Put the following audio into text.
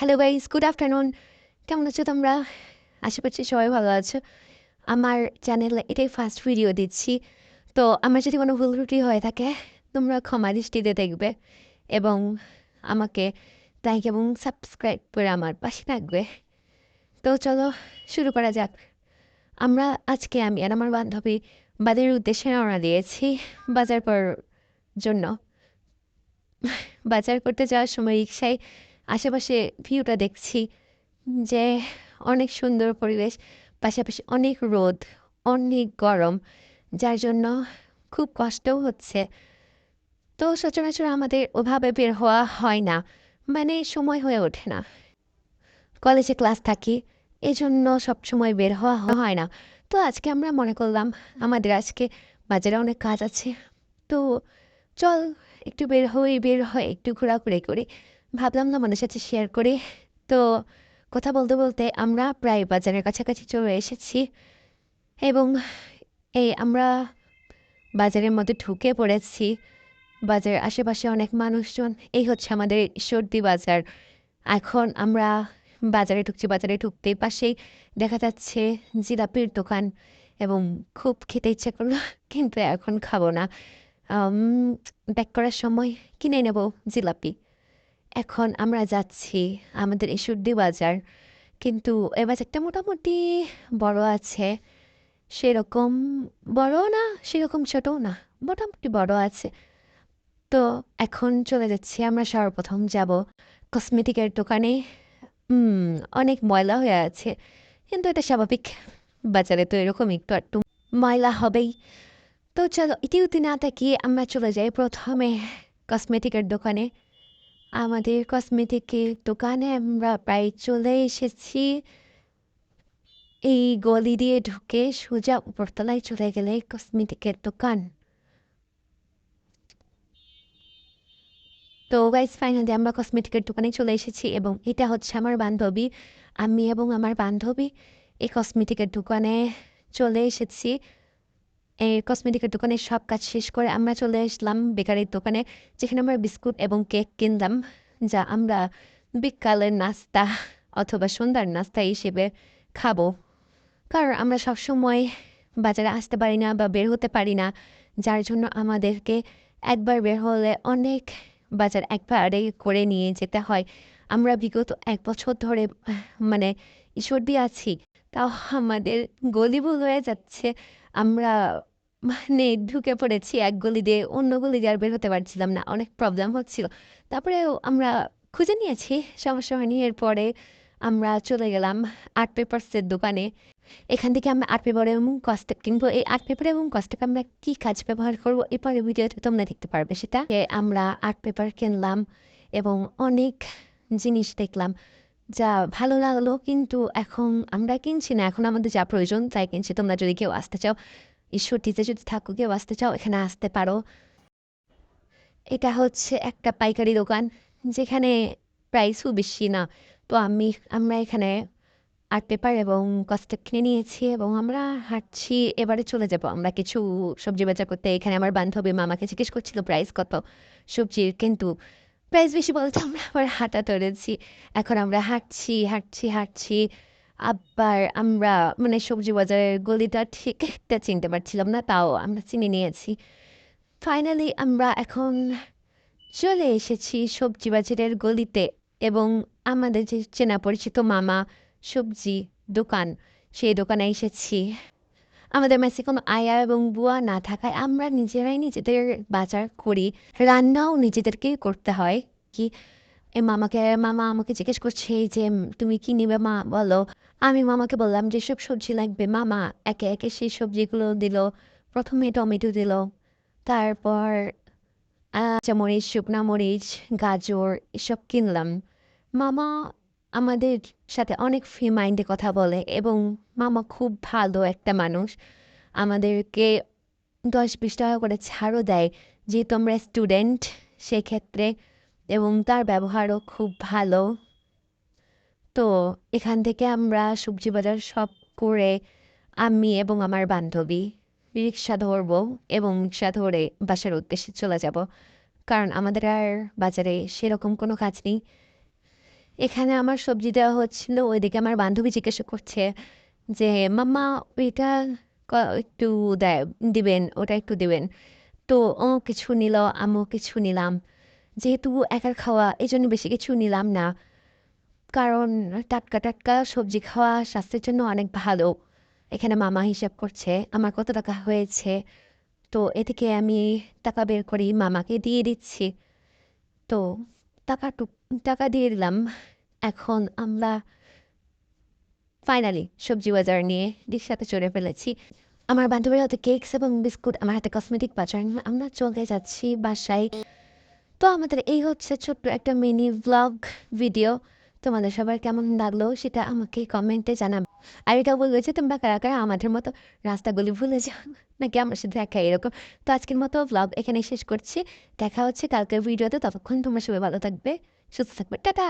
Hello guys, good afternoon. কেমন আছো তোমরা? আশা করছি সবাই ভালো আছো। আমার চ্যানেলে এটাই ফার্স্ট ভিডিও দিচ্ছি। তো আমার যদি কোনো ভুল ত্রুটি হয়ে থাকে তোমরা ক্ষমা দৃষ্টিতে দেখবে এবং আমাকে লাইক এবং সাবস্ক্রাইব করে আমার পাশে থাকবে। তো চলো শুরু করা যাক। আমি আর আমার বান্ধবী বাজারের উদ্দেশ্যে রওনা দিয়েছি বাজার করার জন্য। বাজার করতে যাওয়ার সময় রিক্সায় আশেপাশে ভিউটা দেখছি যে অনেক সুন্দর পরিবেশ, পাশাপাশি অনেক রোদ, অনেক গরম, যার জন্য খুব কষ্টও হচ্ছে। তো সচরাচর আমাদের ওভাবে বের হওয়া হয় না, মানে সময় হয়ে ওঠে না। কলেজে ক্লাস থাকি, এজন্য সবসময় বের হওয়া হয় না। তো আজকে আমরা মনে করলাম আমাদের আজকে বাজারে অনেক কাজ আছে, তো চল একটু বের হয়ে একটু ঘোরাঘুরি করি। ভাবলাম না মানুষের সাথে শেয়ার করি। তো কথা বলতে বলতে আমরা প্রায় বাজারের কাছাকাছি চলে এসেছি এবং আমরা বাজারের মধ্যে ঢুকে পড়েছি। বাজারের আশেপাশে অনেক মানুষজন। এই হচ্ছে আমাদের সর্দি বাজার। এখন আমরা বাজারে ঢুকছি, বাজারে ঢুকতেই পাশেই দেখা যাচ্ছে জিলাপির দোকান এবং খুব খেতে ইচ্ছে করলো, কিন্তু এখন খাবো না। আম ব্যাক করার সময় কিনে নেব জিলাপি। এখন আমরা যাচ্ছি আমাদের এই সর্দি বাজার, কিন্তু এ বাজারটা মোটামুটি বড় আছে। সেরকম বড়ও না, সেরকম ছোটও না, মোটামুটি বড় আছে। তো এখন চলে যাচ্ছি, আমরা সর্বপ্রথম যাব কসমেটিকের দোকানে। অনেক ময়লা হয়ে আছে, কিন্তু এটা স্বাভাবিক, বাজারে তো এরকম একটু একটু ময়লা হবেই। তো চলো ইতিউতি না তাকিয়ে আমরা চলে যাই প্রথমে কসমেটিকের দোকানে। আমাদের কসমেটিকের দোকানে আমরা প্রায় চলে এসেছি। এই গলি দিয়ে ঢুকে সোজা উপরতলায় চলে গেলে কসমেটিকের দোকান। তো গাইস ফাইনালি আমরা কসমেটিকের দোকানে চলে এসেছি এবং এটা হচ্ছে আমার বান্ধবী। আমি এবং আমার বান্ধবী এই কসমেটিকের দোকানে চলে এসেছি। এই কসমেটিকের দোকানে সব কাজ শেষ করে আমরা চলে আসলাম বেকারির দোকানে, যেখানে আমরা বিস্কুট এবং কেক কিনলাম, যা আমরা বিকালের নাস্তা অথবা সন্ধ্যার নাস্তা হিসেবে খাবো। কারণ আমরা সবসময় বাজারে আসতে পারি না বা বের হতে পারি না, যার জন্য আমাদেরকে একবার বের হলে অনেক বাজার একবারে করে নিয়ে যেতে হয়। আমরা বিগত ১ বছর ধরে মানে ঈশ্বরদী আছি, তাও আমাদের গলিভুল হয়ে যাচ্ছে। আমরা মানে ঢুকে পড়েছি এক গলি দিয়ে অন্য গলি দিয়ে আর বের হতে পারছিলাম না, অনেক প্রবলেম হচ্ছিল। তারপরেও আমরা খুঁজে নিয়েছি, সমস্যা হয়নি। এরপরে আমরা চলে গেলাম আর্ট পেপারসের দোকানে। এখান থেকে আমরা আর্ট পেপার এবং কস্টেক কিনবো। এই আর্ট পেপার এবং কস্টেক আমরা কি কাজ ব্যবহার করবো এরপরে ভিডিওতে তোমরা দেখতে পারবে সেটা। আমরা আর্ট পেপার কিনলাম এবং অনেক জিনিস দেখলাম যা ভালো লাগলো, কিন্তু এখন আমরা কিনছি না, এখন আমাদের যা প্রয়োজন তাই কিনছি। তোমরা যদি কেউ আসতে চাও, ঈশ্বরদীতে যদি থাকো, কেউ আসতে চাও, এখানে আসতে পারো। এটা হচ্ছে একটা পাইকারি দোকান যেখানে প্রাইসও বেশি না। তো আমরা এখানে আর্ট পেপার এবং কস্টেপ কিনে নিয়েছি এবং আমরা হাঁটছি। এবারে চলে যাব আমরা কিছু সবজি বাজার করতে। এখানে আমার বান্ধবী মামাকে জিজ্ঞেস করছিল প্রাইস কত সবজির, কিন্তু প্রাইস বেশি বলতে আমরা আবার হাঁটা ধরেছি। এখন আমরা হাঁটছি। আবার আমরা মানে সবজি বাজারের গলিটা ঠিক একটা চিনতে পারছিলাম না, তাও আমরা চিনে নিয়েছি। ফাইনালি আমরা এখন চলে এসেছি সবজি বাজারের গলিতে এবং আমাদের যে চেনা পরিচিত মামা সবজি দোকান, সেই দোকানে এসেছি। আমাদের মেসে কোনো আয়া এবং বুয়া না থাকায় আমরা নিজেরাই নিজেদের বাজার করি। রান্নাও নিজেদেরকেই করতে হয়। কি মামা আমাকে জিজ্ঞেস করছে যে তুমি কি নিবে মা বলো। আমি মামাকে বললাম যেসব সবজি লাগবে। মামা একে একে সেই সবজিগুলো দিল। প্রথমে টমেটো দিল, তারপর কাঁচামরিচ, শুকনা মরিচ, গাজর এসব কিনলাম। মামা আমাদের সাথে অনেক ফ্রি মাইন্ডে কথা বলে এবং মামা খুব ভালো একটা মানুষ। আমাদেরকে ১০-২০ টাকা করে ছাড়ও দেয় যেহেতু আমরা স্টুডেন্ট সেক্ষেত্রে, এবং তার ব্যবহারও খুব ভালো। তো এখান থেকে আমরা সবজি বাজার সব করে আমি এবং আমার বান্ধবী রিক্সা ধরবো এবং রিক্সা ধরে বাসার উদ্দেশ্যে চলে যাব, কারণ আমাদের আর বাজারে সেরকম কোনো কাজ নেই। এখানে আমার সবজি দেওয়া হচ্ছিল, ওইদিকে আমার বান্ধবী জিজ্ঞাসা করছে যে মাম্মা ওইটা একটু দিবেন, ওটা একটু দিবেন। তো ও কিছু নিল, আমিও কিছু নিলাম। যেহেতু একার খাওয়া এই জন্য বেশি কিছু নিলাম না, কারণ টাটকা টাটকা সবজি খাওয়া স্বাস্থ্যের জন্য অনেক ভালো। এখানে মামা হিসাব করছে আমার কত টাকা হয়েছে, তো এ থেকে আমি টাকা বের করি মামাকে দিয়ে দিচ্ছি। তো টাকা দিয়ে দিলাম। এখন আমরা ফাইনালি সবজি বাজার নিয়ে রিক্সাতে চড়ে ফেলেছি। আমার বান্ধবীর হাতে কেকস এবং বিস্কুট, আমার হাতে কসমেটিক বাজার, আমরা চলে যাচ্ছি বাসায়। তো আমাদের এই হচ্ছে ছোট্ট একটা মিনি ব্লগ ভিডিও। তোমাদের সবার কেমন লাগলো সেটা আমাকে কমেন্টে জানাবে। আর এটা বলবে যে তোমরা কারা কারা আমাদের মতো রাস্তাগুলি ভুলে যাও নাকি আমার সাথে দেখা এরকম। তো আজকের মতো ব্লগ এখানে শেষ করছি। দেখা হচ্ছে কালকের ভিডিওতে, ততক্ষণ তোমরা সবাই ভালো থাকবে, সুস্থ থাকবে, টাটা।